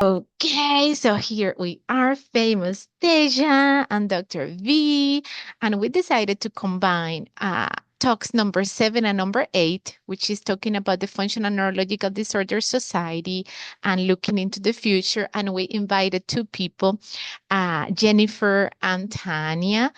Okay, so here we are, famous Teja and Dr. V, and we decided to combine talks number 7 and number 8, which is talking about the Functional Neurological Disorder Society and looking into the future. And we invited two people, Jennifer and Tanya.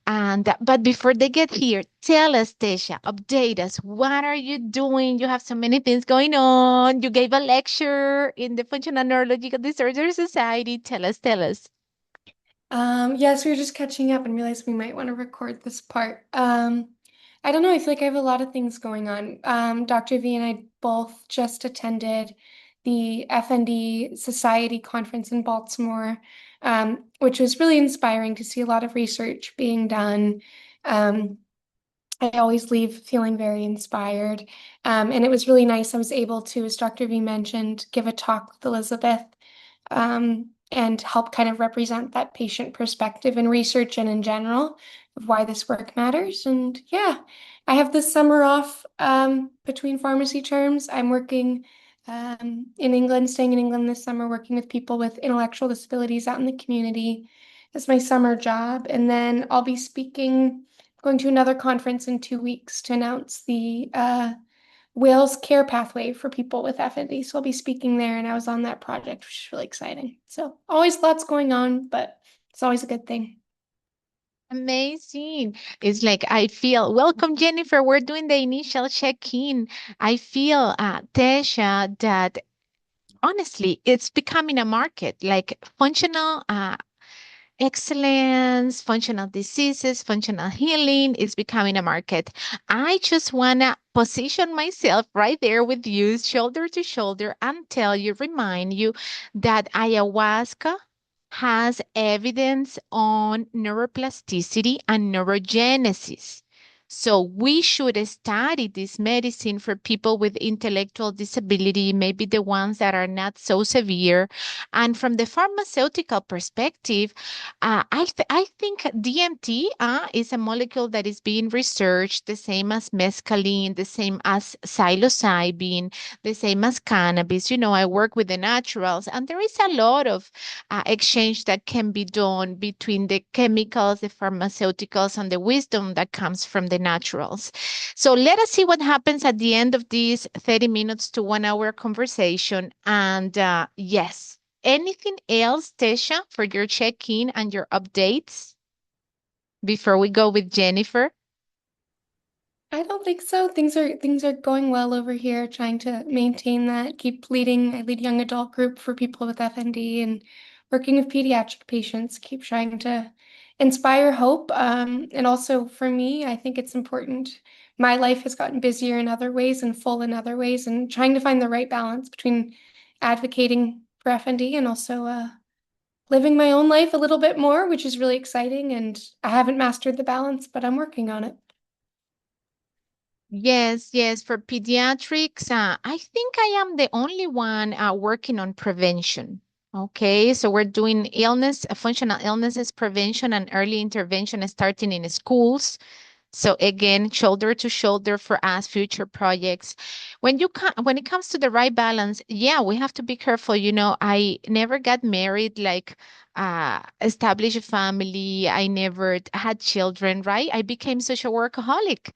And but before they get here, tell us, Tesha, update us. What are you doing? You have so many things going on. You gave a lecture in the Functional Neurological Disorder Society. Tell us, tell us. Yes, we were just catching up and realized we might want to record this part. I don't know, I feel like I have a lot of things going on. Dr. V and I both just attended the FND Society conference in Baltimore, which was really inspiring to see a lot of research being done. Um, I always leave feeling very inspired. And it was really nice. I was able to, as Dr. V mentioned, give a talk with Elizabeth and help kind of represent that patient perspective in research and in general of why this work matters. And yeah, I have this summer off between pharmacy terms. I'm working in England, staying in England this summer, working with people with intellectual disabilities out in the community. That's my summer job. And then I'll be speaking, going to another conference in 2 weeks to announce the Wales care pathway for people with FND. So I'll be speaking there, and I was on that project, which is really exciting. So always lots going on, but it's always a good thing. Amazing. It's like I feel, welcome, Jennifer. We're doing the initial check-in. I feel, Tesha, that honestly, it's becoming a market, like functional excellence, functional diseases, functional healing is becoming a market. I just want to position myself right there with you, shoulder to shoulder, and tell you, remind you that ayahuasca has evidence on neuroplasticity and neurogenesis. So we should study this medicine for people with intellectual disability, maybe the ones that are not so severe. And from the pharmaceutical perspective, I think DMT is a molecule that is being researched the same as mescaline, the same as psilocybin, the same as cannabis. You know, I work with the naturals, and there is a lot of exchange that can be done between the chemicals, the pharmaceuticals, and the wisdom that comes from the naturals. So let us see what happens at the end of this 30 minutes to 1 hour conversation. And yes. Anything else, Tesha, for your check-in and your updates before we go with Jennifer? I don't think so. Things are going well over here, trying to maintain that, keep leading. I lead young adult group for people with FND and working with pediatric patients, keep trying to inspire hope. And also for me, I think it's important. My life has gotten busier in other ways and full in other ways, and trying to find the right balance between advocating for FND and also living my own life a little bit more, which is really exciting. And I haven't mastered the balance, but I'm working on it. Yes, yes. For pediatrics, I think I am the only one working on prevention. Okay, so we're doing illness, functional illnesses prevention and early intervention starting in schools. So again, shoulder to shoulder for us, future projects. When it comes to the right balance, yeah, we have to be careful. You know, I never got married, like established a family. I never had children, right? I became such a workaholic.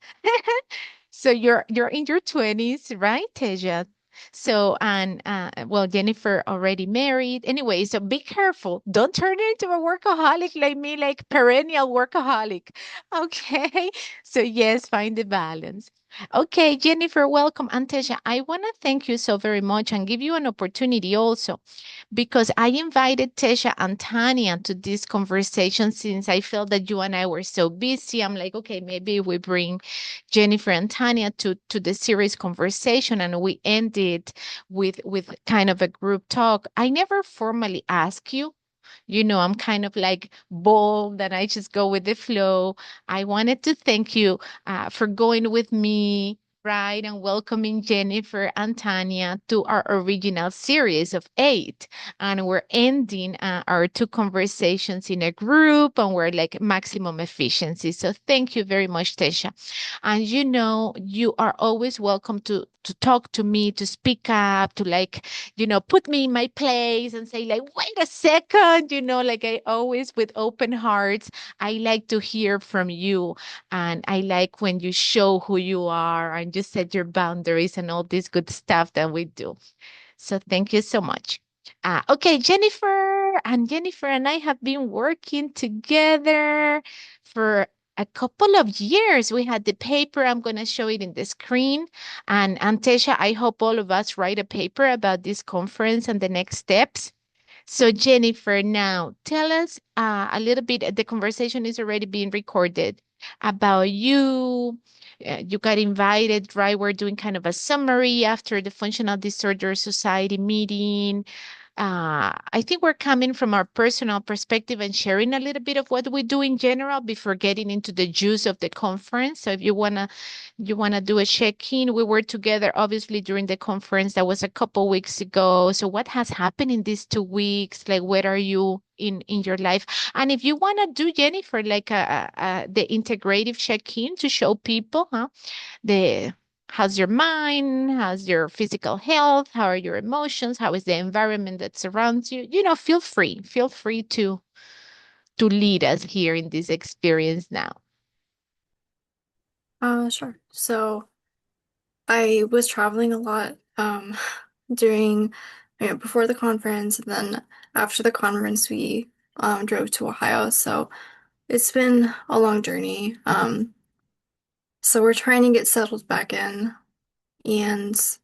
So you're in your 20s, right, Teja? So and well, Jennifer already married. Anyway, so be careful. Don't turn into a workaholic like me, like perennial workaholic. Okay. So yes, find the balance. Okay, Jennifer, welcome. And Teja, I want to thank you so very much and give you an opportunity also because I invited Tesha and Tanya to this conversation since I felt that you and I were so busy. I'm like, okay, maybe we bring Jennifer and Tanya to the series conversation and we ended with kind of a group talk. I never formally ask you. You know, I'm kind of like bold and I just go with the flow. I wanted to thank you for going with me, right, and welcoming Jennifer and Tanya to our original series of 8. And we're ending our 2 conversations in a group, and we're like maximum efficiency. So thank you very much, Tesha. And you are always welcome to talk to me, to speak up, to like, put me in my place and say like, wait a second, like I always with open hearts, I like to hear from you. And I like when you show who you are and you set your boundaries and all this good stuff that we do. So thank you so much. Okay, Jennifer and I have been working together for a couple of years. We had the paper. I'm going to show it in the screen. And Tesha, I hope all of us write a paper about this conference and the next steps. So Jennifer, now tell us a little bit. The conversation is already being recorded about you. You got invited, right? We're doing kind of a summary after the Functional Disorder Society meeting. I think we're coming from our personal perspective and sharing a little bit of what we do in general before getting into the juice of the conference. So if you wanna do a check-in, we were together obviously during the conference that was a couple weeks ago. So what has happened in these 2 weeks? Like, where are you in your life? And if you wanna do, Jennifer, like the integrative check-in to show people, the how's your mind, how's your physical health, how are your emotions, how is the environment that surrounds you, feel free to lead us here in this experience now. Sure. So I was traveling a lot during before the conference, and then after the conference we drove to Ohio. So it's been a long journey. So we're trying to get settled back in, and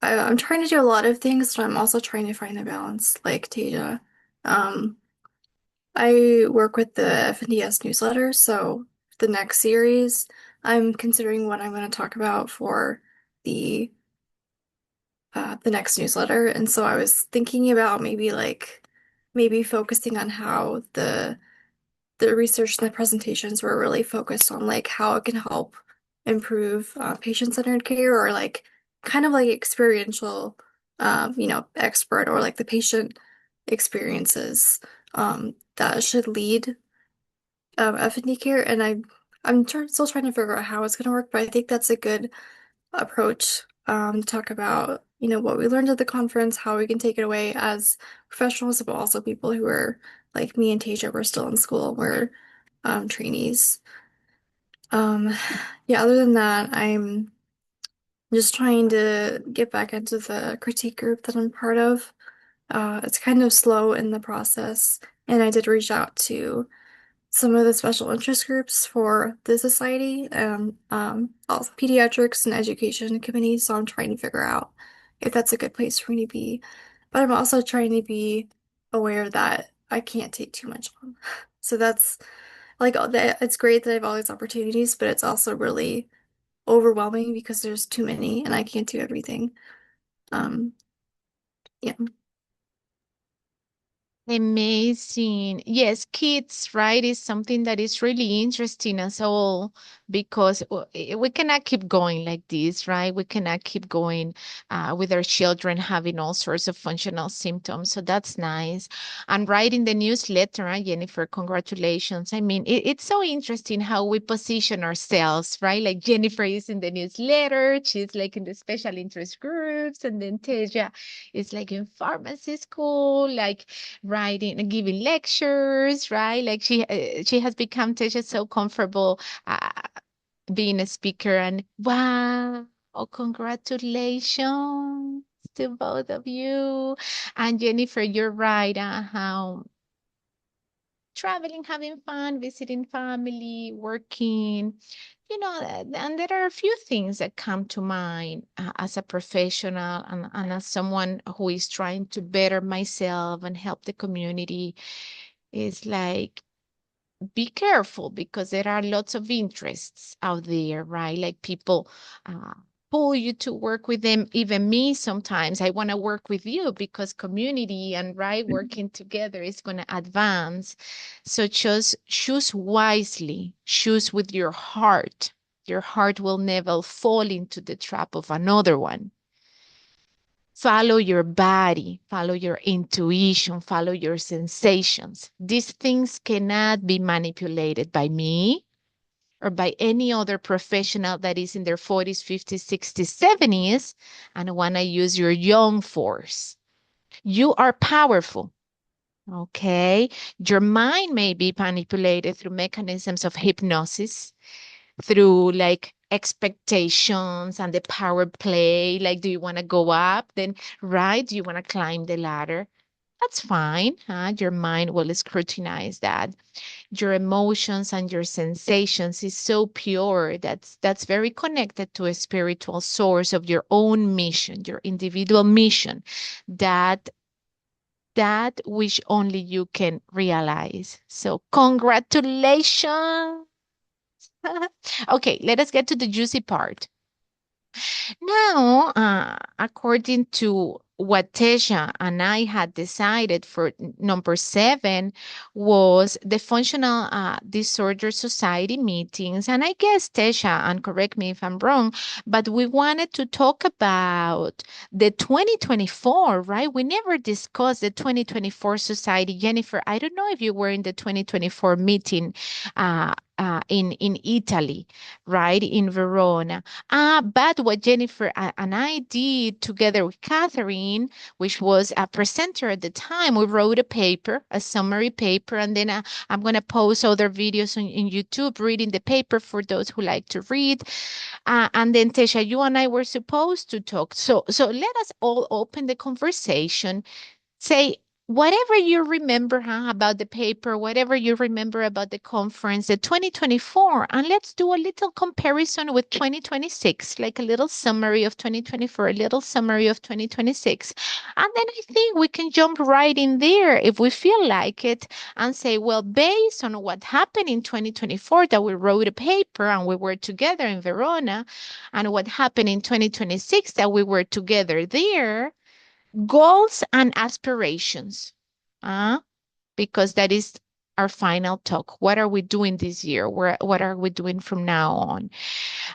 I'm trying to do a lot of things, but I'm also trying to find a balance, like Tasia. Um, I work with the FNDS newsletter, so the next series, I'm considering what I'm going to talk about for the the next newsletter. And so I was thinking about maybe focusing on how the research and the presentations were really focused on like how it can help improve patient-centered care, or like kind of like experiential expert, or like the patient experiences that should lead F&D care. And still trying to figure out how it's going to work, but I think that's a good approach to talk about, what we learned at the conference, how we can take it away as professionals, but also people who are like me and Tasia, we're still in school, we're trainees. Um, yeah, other than that, I'm just trying to get back into the critique group that I'm part of. It's kind of slow in the process, and I did reach out to some of the special interest groups for the society, and also pediatrics and education committees. So I'm trying to figure out if that's a good place for me to be. But I'm also trying to be aware that I can't take too much on. So that's like it's great that I have all these opportunities, but it's also really overwhelming because there's too many and I can't do everything. Um, yeah. Amazing. Yes, kids, right, is something that is really interesting as all because we cannot keep going like this, right? We cannot keep going with our children having all sorts of functional symptoms. So that's nice. And writing the newsletter, Jennifer, congratulations. I mean, it's so interesting how we position ourselves, right? Like Jennifer is in the newsletter, she's like in the special interest groups, and then Teja is like in pharmacy school, like writing and giving lectures, right? Like she has become just so comfortable being a speaker. And wow, oh, congratulations to both of you. And Jennifer, you're right. How traveling, having fun, visiting family, working, and there are a few things that come to mind as a professional and as someone who is trying to better myself and help the community. Is like, be careful because there are lots of interests out there, right? Like people uh, pull you to work with them. Even me, sometimes I want to work with you because community and right working together is going to advance. So choose wisely, choose with your heart. Your heart will never fall into the trap of another one. Follow your body, follow your intuition, follow your sensations. These things cannot be manipulated by me or by any other professional that is in their 40s, 50s, 60s, 70s and want to use your young force. You are powerful. Okay. Your mind may be manipulated through mechanisms of hypnosis, through like expectations and the power play. Like, do you want to go up? Then, right? Do you want to climb the ladder? That's fine. Huh? Your mind will scrutinize that. Your emotions and your sensations is so pure. That's very connected to a spiritual source of your own mission, your individual mission, that that which only you can realize. So congratulations. Okay, let us get to the juicy part. Now, according to what Teja and I had decided for number 7 was the Functional Disorder Society meetings. And I guess Teja, and correct me if I'm wrong, but we wanted to talk about the 2024, right? We never discussed the 2024 society. Jennifer, I don't know if you were in the 2024 meeting in Italy, right? In Verona. But what Jennifer and I did together with Catherine, which was a presenter at the time, we wrote a paper, a summary paper, and then I'm going to post other videos in YouTube reading the paper for those who like to read. And then Tesha, you and I were supposed to talk. So let us all open the conversation. Say whatever you remember about the paper, whatever you remember about the conference, the 2024, and let's do a little comparison with 2026, like a little summary of 2024, a little summary of 2026. And then I think we can jump right in there if we feel like it and say, well, based on what happened in 2024, that we wrote a paper and we were together in Verona, and what happened in 2026, that we were together there. Goals and aspirations, because that is our final talk. What are we doing this year? What are we doing from now on?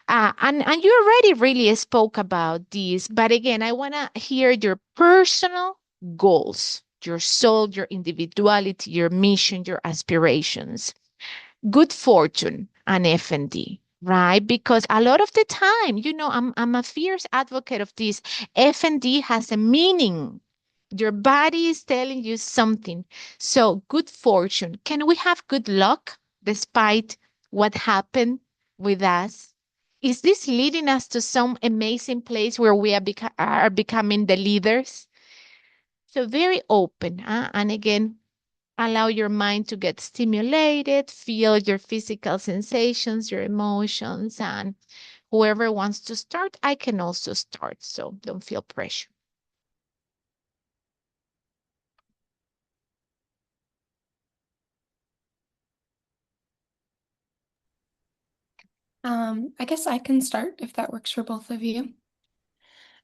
And you already really spoke about this, but again, I want to hear your personal goals, your soul, your individuality, your mission, your aspirations. Good fortune and FND, right? Because a lot of the time, I'm a fierce advocate of this. FND has a meaning. Your body is telling you something. So good fortune. Can we have good luck despite what happened with us? Is this leading us to some amazing place where we are becoming the leaders? So very open. And again, allow your mind to get stimulated, feel your physical sensations, your emotions, and whoever wants to start, I can also start. So don't feel pressure. I guess I can start if that works for both of you.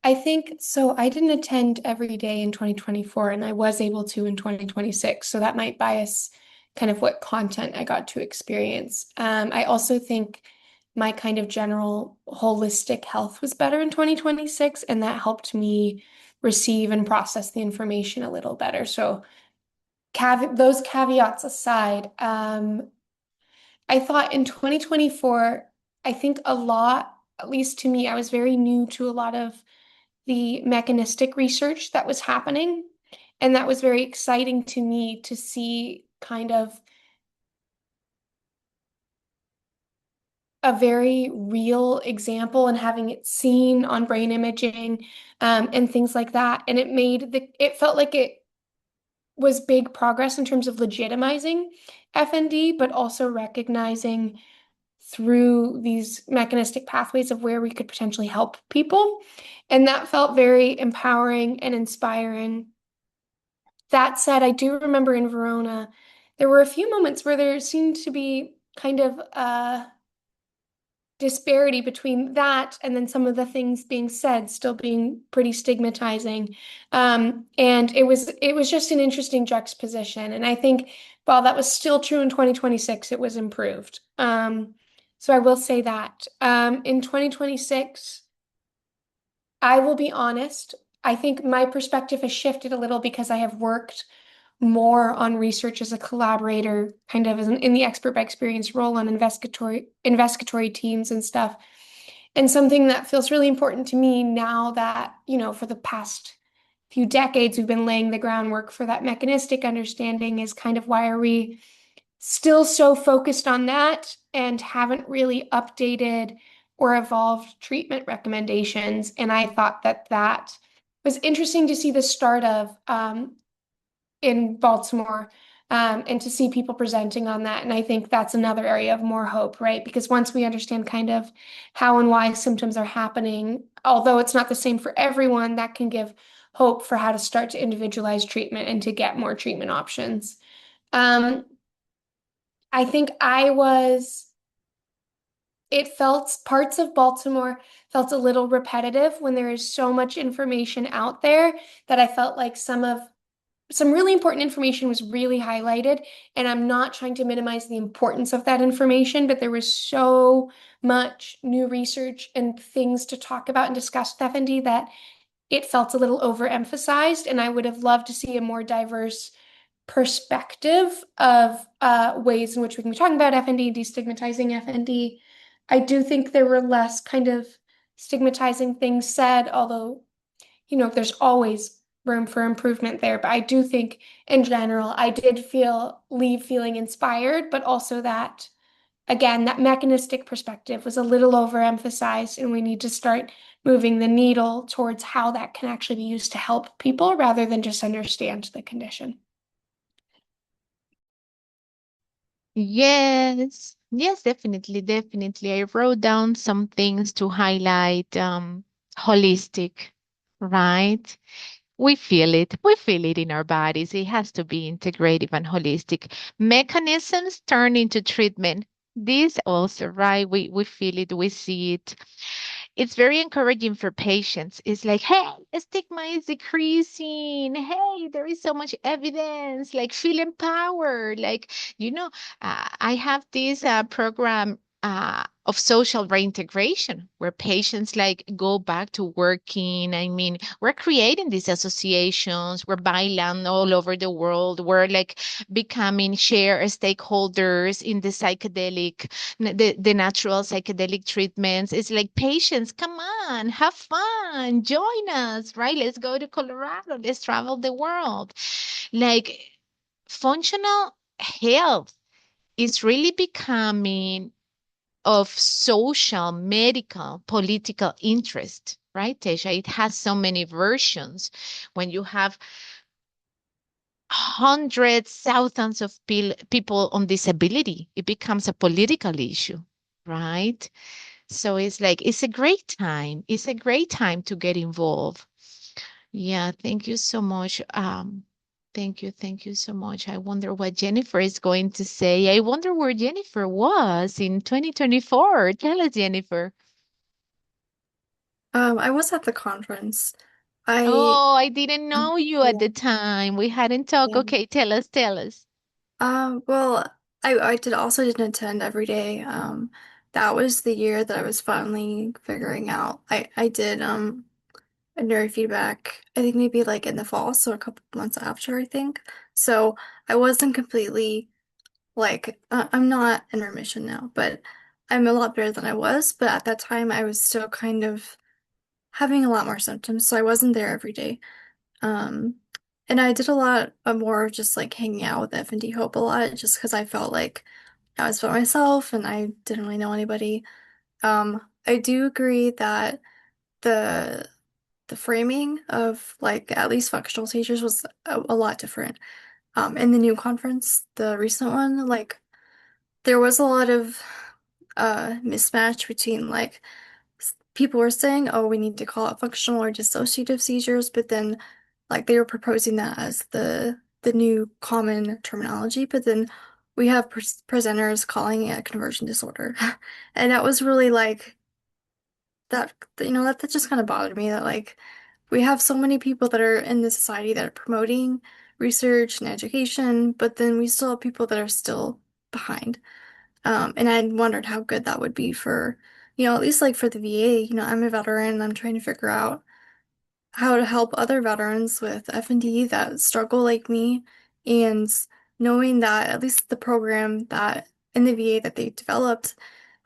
I think so. I didn't attend every day in 2024, and I was able to in 2026. So that might bias kind of what content I got to experience. I also think my kind of general holistic health was better in 2026, and that helped me receive and process the information a little better. So those caveats aside, I thought in 2024, I think a lot, at least to me, I was very new to a lot of the mechanistic research that was happening. And that was very exciting to me to see kind of a very real example and having it seen on brain imaging and things like that. And it felt like it was big progress in terms of legitimizing FND, but also recognizing through these mechanistic pathways of where we could potentially help people. And that felt very empowering and inspiring. That said, I do remember in Verona, there were a few moments where there seemed to be kind of a disparity between that and then some of the things being said still being pretty stigmatizing. And it was just an interesting juxtaposition. And I think while that was still true in 2026, it was improved. So I will say that. In 2026, I will be honest, I think my perspective has shifted a little because I have worked more on research as a collaborator, kind of in the expert by experience role on investigatory teams and stuff. And something that feels really important to me now that, for the past few decades, we've been laying the groundwork for that mechanistic understanding is kind of why are we still so focused on that and haven't really updated or evolved treatment recommendations. And I thought that that was interesting to see the start of in Baltimore, and to see people presenting on that. And I think that's another area of more hope, right? Because once we understand kind of how and why symptoms are happening, although it's not the same for everyone, that can give hope for how to start to individualize treatment and to get more treatment options. Um, I think it felt parts of Baltimore felt a little repetitive when there is so much information out there that I felt like some really important information was really highlighted, and I'm not trying to minimize the importance of that information, but there was so much new research and things to talk about and discuss with FND that it felt a little overemphasized, and I would have loved to see a more diverse perspective of ways in which we can be talking about FND, destigmatizing FND. I do think there were less kind of stigmatizing things said, although there's always room for improvement there. But I do think in general, I did leave feeling inspired, but also that, again, that mechanistic perspective was a little overemphasized, and we need to start moving the needle towards how that can actually be used to help people rather than just understand the condition. Yes, yes, definitely, definitely. I wrote down some things to highlight holistic, right? We feel it. We feel it in our bodies. It has to be integrative and holistic. Mechanisms turn into treatment. This also, right? We feel it, we see it. It's very encouraging for patients. It's like, hey, stigma is decreasing. Hey, there is so much evidence. Like, feel empowered. Like, I have this program of social reintegration where patients like go back to working. I mean, we're creating these associations. We're buying all over the world. We're like becoming share stakeholders in the the natural psychedelic treatments. It's like patients, come on, have fun, join us, right? Let's go to Colorado. Let's travel the world. Like functional health is really becoming of social, medical, political interest, right, Teja? It has so many versions. When you have hundreds, thousands of people on disability, it becomes a political issue, right? So it's like, it's a great time. It's a great time to get involved. Yeah, thank you so much. Thank you so much. I wonder what Jennifer is going to say. I wonder where Jennifer was in 2024. Tell us, Jennifer. I was at the conference. I Oh, I didn't know you at yeah, the time. We hadn't talked. yeah. Okay, tell us, tell us. Well, I didn't attend every day. That was the year that I was finally figuring out. I did a neurofeedback, I think maybe like in the fall, so a couple months after, I think. So I wasn't completely like I'm not in remission now, but I'm a lot better than I was. But at that time, I was still kind of having a lot more symptoms, so I wasn't there every day. Um, and I did a lot of more of just like hanging out with FND Hope a lot, just because I felt like I was by myself and I didn't really know anybody. I do agree that the the framing of like at least functional seizures was a lot different. In the new conference, the recent one, like there was a lot of mismatch between like people were saying, oh, we need to call it functional or dissociative seizures, but then like they were proposing that as the new common terminology, but then we have presenters calling it a conversion disorder. And that was really like that, that just kind of bothered me that like we have so many people that are in the society that are promoting research and education, but then we still have people that are still behind. And I wondered how good that would be for, at least like for the VA. I'm a veteran and I'm trying to figure out how to help other veterans with FND that struggle like me. And knowing that at least the program that in the VA that they developed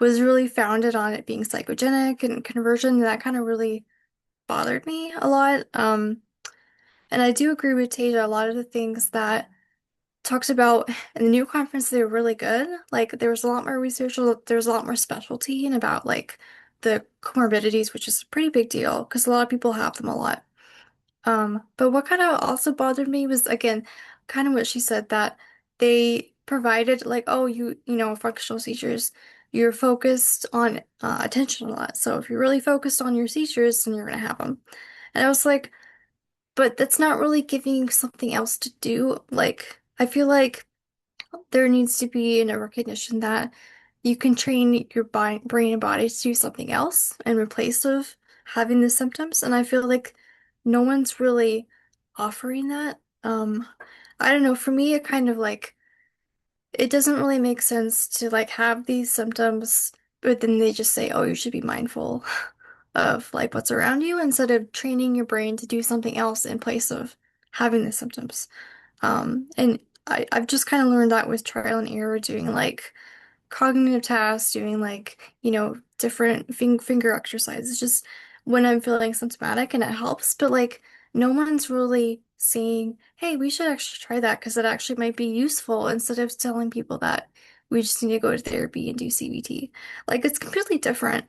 was really founded on it being psychogenic and conversion, that kind of really bothered me a lot. And I do agree with Tasia, a lot of the things that talked about in the new conference, they were really good. Like there was a lot more research, there was a lot more specialty and about like the comorbidities, which is a pretty big deal because a lot of people have them a lot. But what kind of also bothered me was again, kind of what she said that they provided like, oh, functional seizures, you're focused on attention a lot. So if you're really focused on your seizures, then you're gonna have them. And I was like, but that's not really giving you something else to do. Like, I feel like there needs to be a recognition that you can train your brain and body to do something else in replace of having the symptoms. And I feel like no one's really offering that. I don't know. For me, it kind of like it doesn't really make sense to like have these symptoms, but then they just say, "Oh, you should be mindful of like what's around you," instead of training your brain to do something else in place of having the symptoms. And I've just kind of learned that with trial and error, doing like cognitive tasks, doing like, different finger exercises, just when I'm feeling symptomatic and it helps. But like, no one's really saying, hey, we should actually try that because it actually might be useful instead of telling people that we just need to go to therapy and do CBT. Like, it's completely different,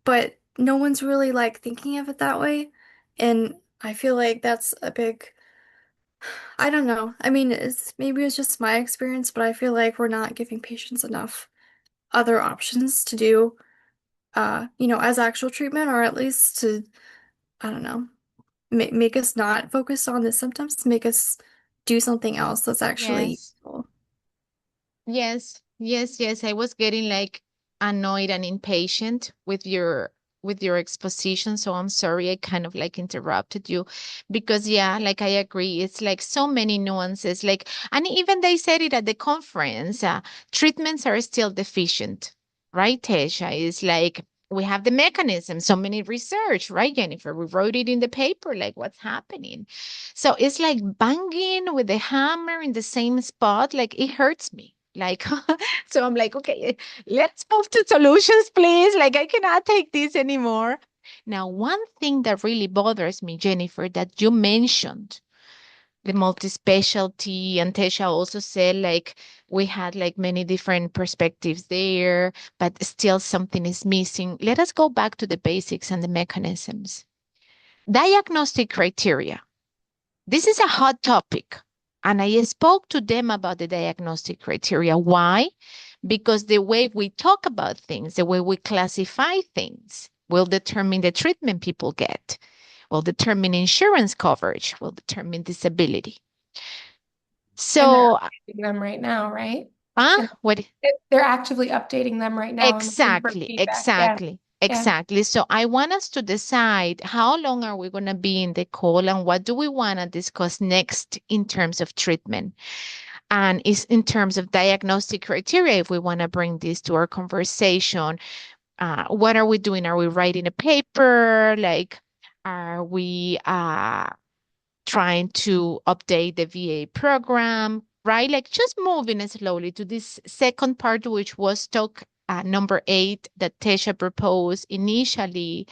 but no one's really like thinking of it that way. And I feel like that's a big I don't know. I mean, maybe it's just my experience, but I feel like we're not giving patients enough other options to do, as actual treatment, or at least to, I don't know, make us not focus on the symptoms, make us do something else that's actually Yes. useful. Yes, yes, yes. I was getting like annoyed and impatient with your exposition, so I'm sorry I kind of like interrupted you because yeah, like I agree. It's like so many nuances. Like, and even they said it at the conference, treatments are still deficient, right, Tesha? It's like we have the mechanism, so many research, right, Jennifer? We wrote it in the paper, like what's happening. So it's like banging with the hammer in the same spot, like it hurts me. Like, so I'm like, okay, let's move to solutions, please. Like, I cannot take this anymore. Now, one thing that really bothers me, Jennifer, that you mentioned, the multi-specialty, and Tesha also said, like, we had like many different perspectives there, but still something is missing. Let us go back to the basics and the mechanisms. Diagnostic criteria. This is a hot topic. And I spoke to them about the diagnostic criteria. Why? Because the way we talk about things, the way we classify things, will determine the treatment people get, will determine insurance coverage, will determine disability. And they're So, updating them right now, right? And what? they're actively updating them right now and looking for Exactly, feedback. Yeah, exactly, yeah. exactly. So I want us to decide how long are we going to be in the call and what do we want to discuss next in terms of treatment. And is in terms of diagnostic criteria, if we want to bring this to our conversation, what are we doing? Are we writing a paper? Like, are we trying to update the VA program, right? Like just moving slowly to this second part, which was talk number 8 that Tesha proposed initially